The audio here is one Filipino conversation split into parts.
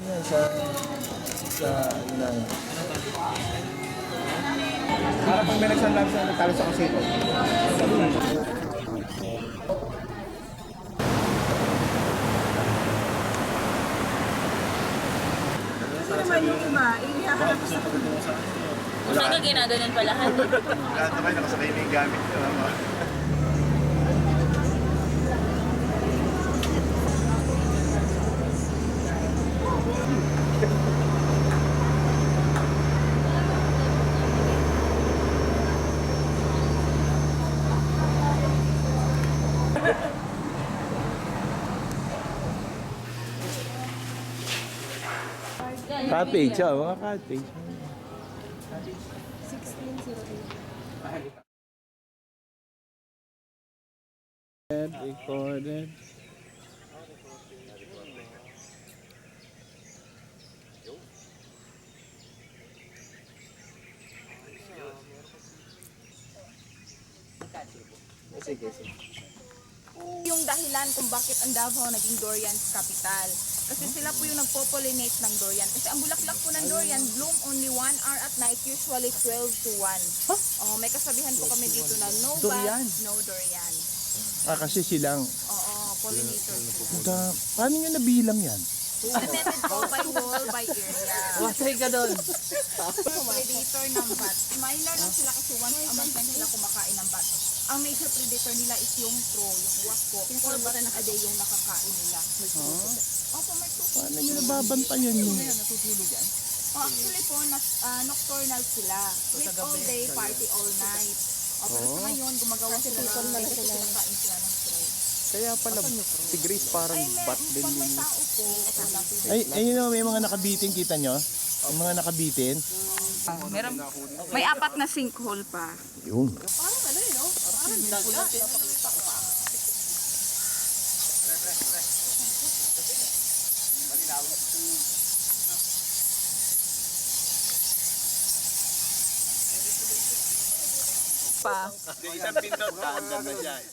Yan, ano na yan. Para pag may nagsanlab sa nagtalo sa kasito. Kasi naman yung iba, ihaharap sa Umaga ginaganon pala. Lahat naman nakasakay na yung gamit nyo. Cottage, mga cottage. 1608. Recorded. Sige, sige. Yung dahilan kung bakit ang Davao naging durian's capital. Kasi sila po yung nagpo-pollinate ng durian. Kasi ang bulaklak po ng durian bloom only 1 hour at night, usually 12 to 1. Oh, may kasabihan po kami dito na no Durian? bat, no durian. Kasi silang. Oo, pollinators po. Paano nyo nabilang yan? Limited po by wall, by area. Matay ka doon. Predator ng bat. Minor lang sila kasi once a month lang sila kumakain ng bat. Ang major predator nila is yung crow, yung waspo. 4 bata na a day yung nakakain nila. Opo, may tupo. Paano nyo nababantayan yun? Actually po, nocturnal sila. Sleep all day, party all night. Pero sa ngayon, gumagawa sila ng day kasi kinakain sila ng crow. Kaya pala, si Grace parang bat din Pag may yun. tao po, wala po. Ayun o, may mga nakabitin, kita nyo? Yung mga nakabitin. Meron, may 4 na sinkhole pa. Yun. Pa. Isang pindot ka, andyan na dyan.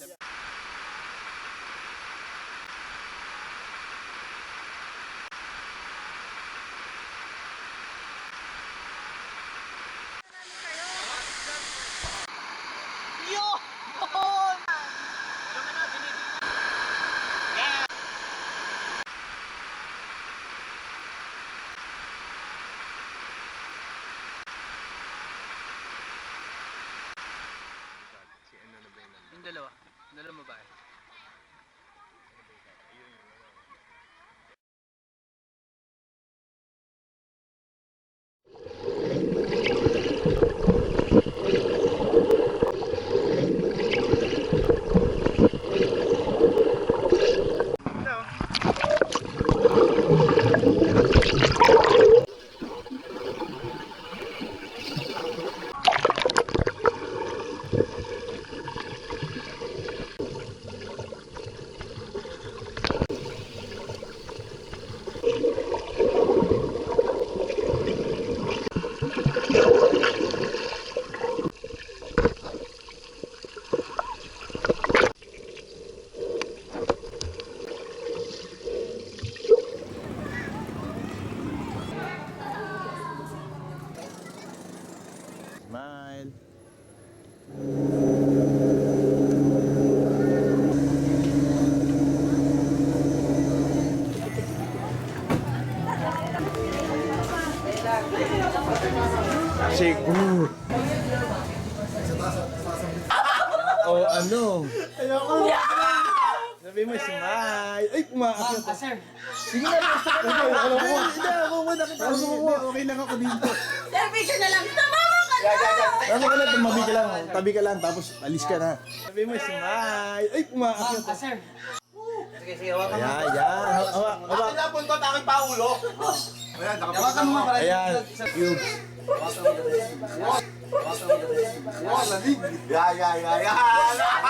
Yung dalawa. Dalawa babae. Smile. Siguro. O ano? Sabi mo, smile. Ay, pumakas na. Sir. Sige na, basta ka na. Alam mo. Hindi, ako mo nakita. Okay lang ako dito. Sir, picture na lang. Tumama ka na! Tama ka na, tumabi ka lang. Tabi ka lang, tapos alis ka na. Sabi mo, smile. Ay, pumakas na. Sir. Sige, sige. Hawakan mo. Ayan, ayan. Hawak. Napunto at aking paulo. Ayan, Hawakan mo para. Ayan. Cubes. Ya.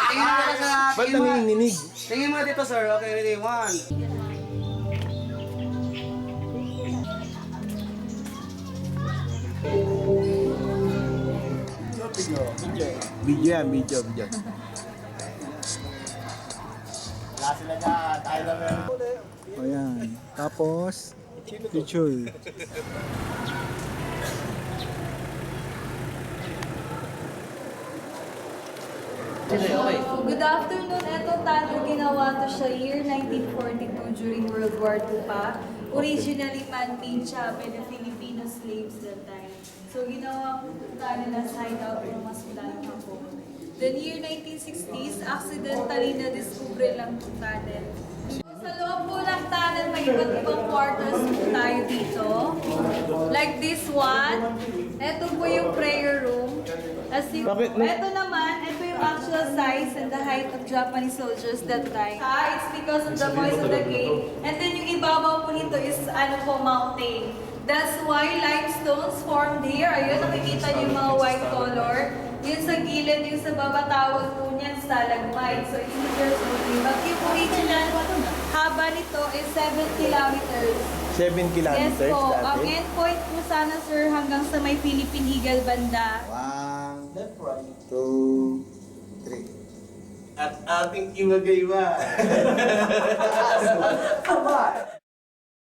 Tingin mo na sa... Ba't nanginginig? Tingin mo dito, sir. Okay, ready? 1. Video yan, video. Wala sila dyan. Tayo lang meron. Ayan. Tapos, Pichul. Good afternoon. Ito tunnel, ginawa to siya year 1942 during World War II pa. Originally man-made siya by the Filipino slaves that time. So ginawa ko itong tunnel as hideout ng mas madalang Hapon. Then year 1960s, accidentally na-discover lang itong tunnel. Sa loob po ng tunnel, may iba't ibang quarters po tayo dito. Like this one. Ito po yung prayer room. Ito naman, ito yung actual size and the height of Japanese soldiers that time. It's because of the voice of the cave. And then yung ibabaw po nito is mountain. That's why limestones formed here. Ayun, nakikita niyo yung mga white color. Yun sa gilid, yung sa baba tawag po niyan stalagmite. So it's meters only. But yung original haba nito is 7 kilometers. 7 Yes kilometers po. Ang dati. endpoint po sana sir hanggang sa may Philippine Eagle banda. 1, 2, 3. At ating imagay ba?